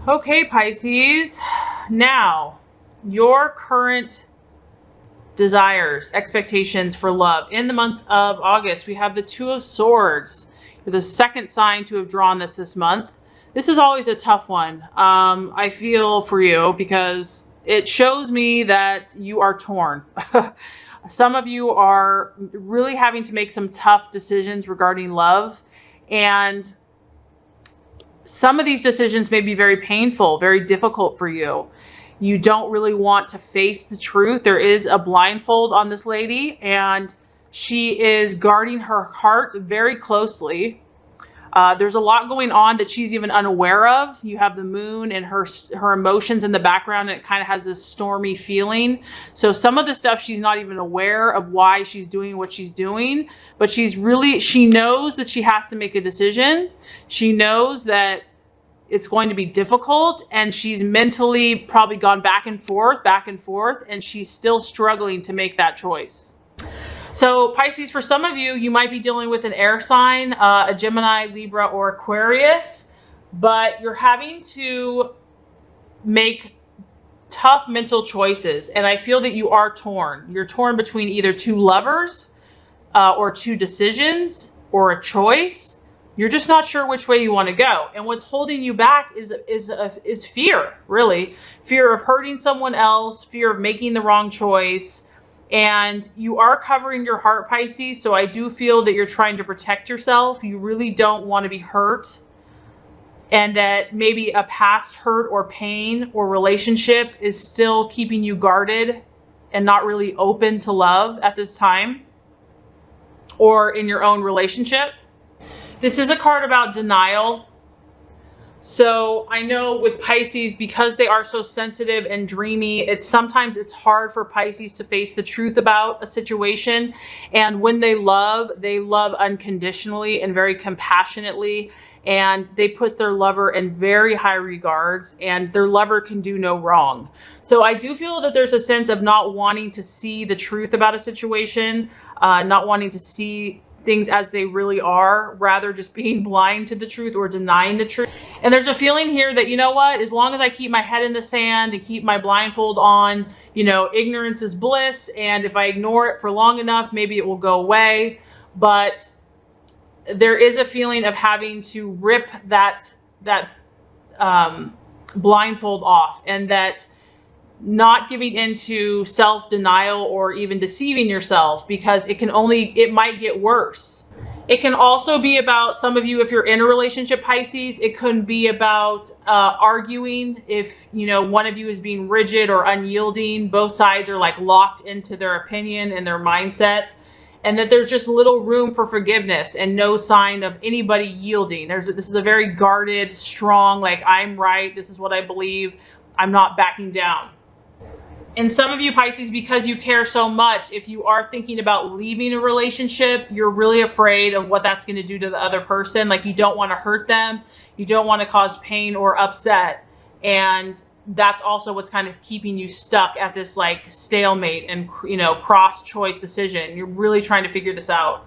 Okay, Pisces. Now, your current desires, expectations for love. In the month of August, we have the Two of Swords. You're the second sign to have drawn this month. This is always a tough one. I feel for you because it shows me that you are torn. Some of you are really having to make some tough decisions regarding love, and some of these decisions may be very painful, very difficult for you. You don't really want to face the truth. There is a blindfold on this lady, and she is guarding her heart very closely. There's a lot going on that she's even unaware of. You have the moon and her emotions in the background, and it kind of has this stormy feeling. So some of the stuff she's not even aware of why she's doing what she's doing, but she knows that she has to make a decision. She knows that it's going to be difficult, and she's mentally probably gone back and forth, and she's still struggling to make that choice. So Pisces, for some of you, you might be dealing with an air sign, a Gemini, Libra, or Aquarius, but you're having to make tough mental choices. And I feel that you are torn. You're torn between either two lovers or two decisions or a choice. You're just not sure which way you want to go. And what's holding you back is fear, really. Fear of hurting someone else, fear of making the wrong choice. And you are covering your heart, Pisces. So I do feel that you're trying to protect yourself. You really don't want to be hurt. And that maybe a past hurt or pain or relationship is still keeping you guarded and not really open to love at this time or in your own relationship. This is a card about denial. So I know with Pisces, because they are so sensitive and dreamy, sometimes it's hard for Pisces to face the truth about a situation. And when they love unconditionally and very compassionately, and they put their lover in very high regards, and their lover can do no wrong. So I do feel that there's a sense of not wanting to see the truth about a situation, not wanting to see things as they really are, rather just being blind to the truth or denying the truth. And there's a feeling here that, you know what, as long as I keep my head in the sand and keep my blindfold on, you know, ignorance is bliss. And if I ignore it for long enough, maybe it will go away. But there is a feeling of having to rip that blindfold off, and that not giving into self-denial or even deceiving yourself, because it might get worse. It can also be about, some of you, if you're in a relationship, Pisces, it could be about arguing. If, you know, one of you is being rigid or unyielding, both sides are like locked into their opinion and their mindset, and that there's just little room for forgiveness and no sign of anybody yielding. This is a very guarded, strong, like, I'm right, this is what I believe, I'm not backing down. And some of you, Pisces, because you care so much, if you are thinking about leaving a relationship, you're really afraid of what that's going to do to the other person. Like, you don't want to hurt them. You don't want to cause pain or upset. And that's also what's kind of keeping you stuck at this like stalemate and, you know, cross-choice decision. You're really trying to figure this out.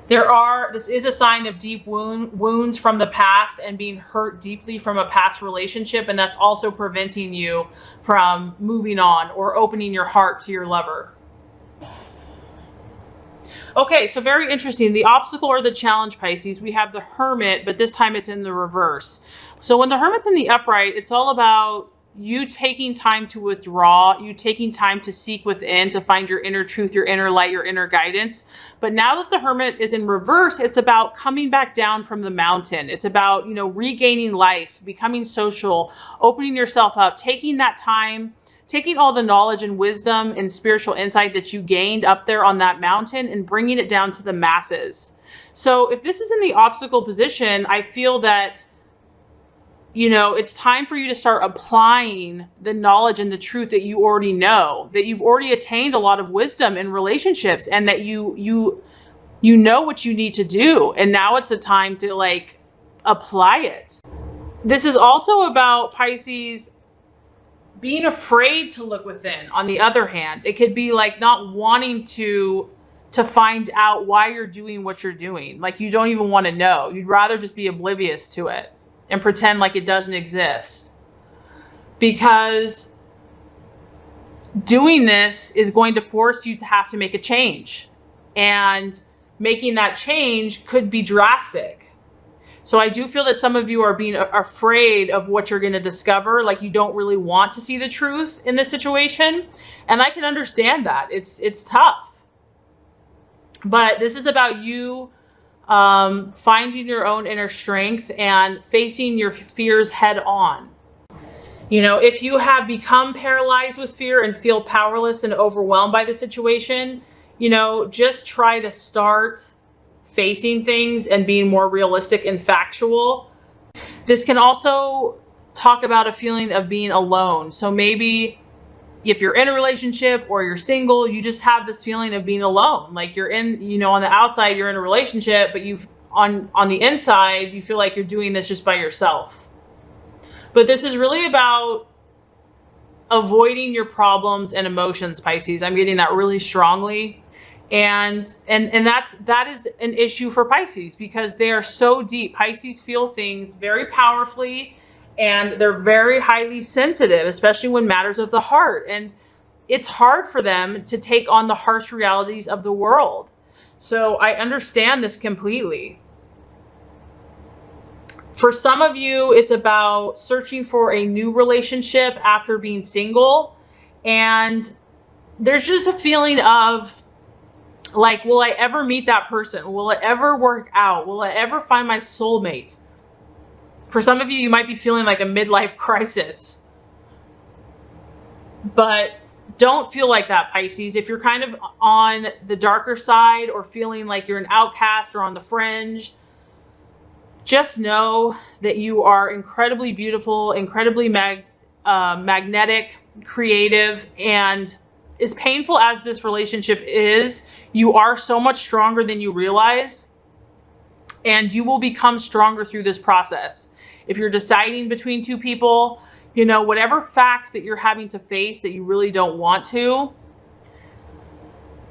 This is a sign of deep wounds from the past and being hurt deeply from a past relationship. And that's also preventing you from moving on or opening your heart to your lover. Okay, so very interesting. The obstacle or the challenge, Pisces, we have the Hermit, but this time it's in the reverse. So when the Hermit's in the upright, it's all about you taking time to withdraw, you taking time to seek within, to find your inner truth, your inner light, your inner guidance. But now that the Hermit is in reverse, it's about coming back down from the mountain. It's about, you know, regaining life, becoming social, opening yourself up, taking that time, taking all the knowledge and wisdom and spiritual insight that you gained up there on that mountain and bringing it down to the masses. So if this is in the obstacle position, I feel that, you know, it's time for you to start applying the knowledge and the truth that you already know, that you've already attained a lot of wisdom in relationships, and that you know what you need to do. And now it's a time to like apply it. This is also about, Pisces, being afraid to look within. On the other hand, it could be like not wanting to find out why you're doing what you're doing. Like, you don't even want to know. You'd rather just be oblivious to it. and pretend like it doesn't exist. Because doing this is going to force you to have to make a change. And making that change could be drastic. So I do feel that some of you are being afraid of what you're going to discover. Like you don't really want to see the truth in this situation. And I can understand that. It's tough. But this is about you finding your own inner strength and facing your fears head on. You know, if you have become paralyzed with fear and feel powerless and overwhelmed by the situation, you know, just try to start facing things and being more realistic and factual. This can also talk about a feeling of being alone. So maybe if you're in a relationship or you're single, you just have this feeling of being alone. Like you're in, you know, on the outside, you're in a relationship, but on the inside, you feel like you're doing this just by yourself. But this is really about avoiding your problems and emotions, Pisces. I'm getting that really strongly. And that is an issue for Pisces because they are so deep. Pisces feel things very powerfully and they're very highly sensitive, especially when matters of the heart. And it's hard for them to take on the harsh realities of the world. So I understand this completely. For some of you, it's about searching for a new relationship after being single. And there's just a feeling of like, will I ever meet that person? Will it ever work out? Will I ever find my soulmate? For some of you, you might be feeling like a midlife crisis. But don't feel like that, Pisces. If you're kind of on the darker side or feeling like you're an outcast or on the fringe, just know that you are incredibly beautiful, incredibly magnetic, creative, and as painful as this relationship is, you are so much stronger than you realize, and you will become stronger through this process. If you're deciding between two people, you know, whatever facts that you're having to face that you really don't want to,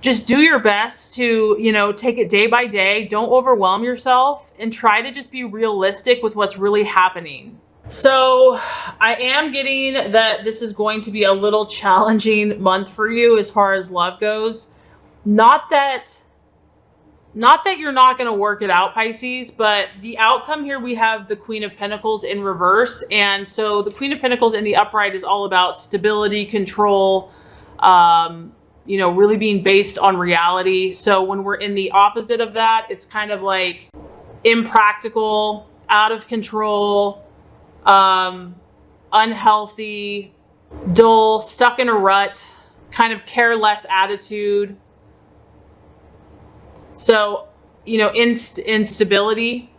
just do your best to, you know, take it day by day. Don't overwhelm yourself and try to just be realistic with what's really happening. So I am getting that this is going to be a little challenging month for you as far as love goes. Not that you're not going to work it out, Pisces, but the outcome here, we have the Queen of Pentacles in reverse. And so the Queen of Pentacles in the upright is all about stability, control, you know, really being based on reality. So when we're in the opposite of that, it's kind of like impractical, out of control, unhealthy, dull, stuck in a rut, kind of careless attitude. So, you know, instability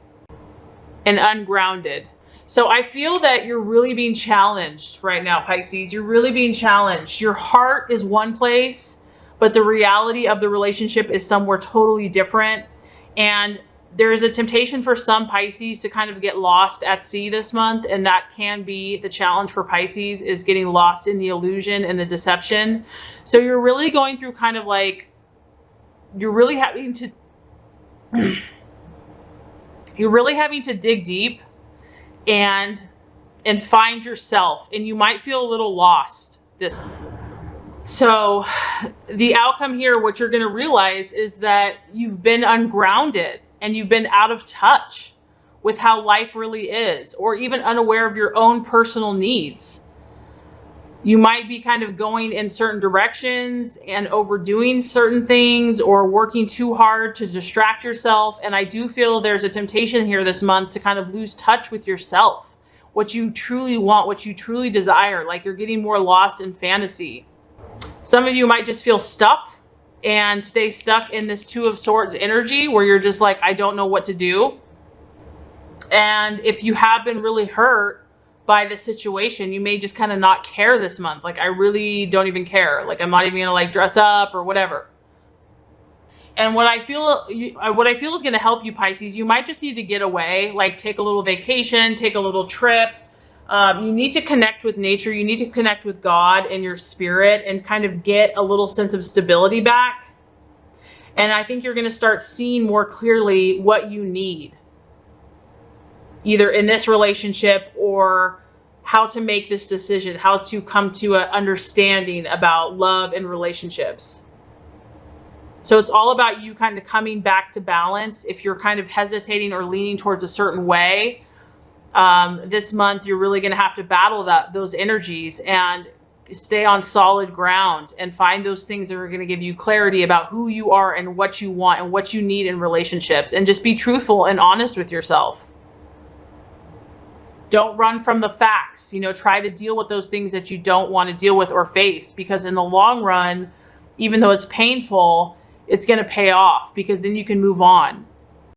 and ungrounded. So I feel that you're really being challenged right now, Pisces. You're really being challenged. Your heart is one place, but the reality of the relationship is somewhere totally different. And there is a temptation for some Pisces to kind of get lost at sea this month. And that can be the challenge for Pisces, is getting lost in the illusion and the deception. So you're really going through kind of like, you're really having to dig deep and find yourself, and you might feel a little lost. So the outcome here, what you're going to realize is that you've been ungrounded and you've been out of touch with how life really is, or even unaware of your own personal needs. You might be kind of going in certain directions and overdoing certain things, or working too hard to distract yourself. And I do feel there's a temptation here this month to kind of lose touch with yourself, what you truly want, what you truly desire. Like you're getting more lost in fantasy. Some of you might just feel stuck and stay stuck in this Two of Swords energy where you're just like, I don't know what to do. And if you have been really hurt by the situation, you may just kind of not care this month. Like, I really don't even care. Like, I'm not even gonna like dress up or whatever. And what I feel is going to help you, Pisces, you might just need to get away, like take a little vacation, take a little trip. You need to connect with nature. You need to connect with God and your spirit and kind of get a little sense of stability back. And I think you're going to start seeing more clearly what you need. either in this relationship or how to make this decision, how to come to an understanding about love and relationships. So it's all about you kind of coming back to balance. If you're kind of hesitating or leaning towards a certain way, this month you're really going to have to battle those energies and stay on solid ground and find those things that are going to give you clarity about who you are and what you want and what you need in relationships, and just be truthful and honest with yourself. Don't run from the facts. Try to deal with those things that you don't want to deal with or face, because in the long run, even though it's painful, it's going to pay off, because then you can move on.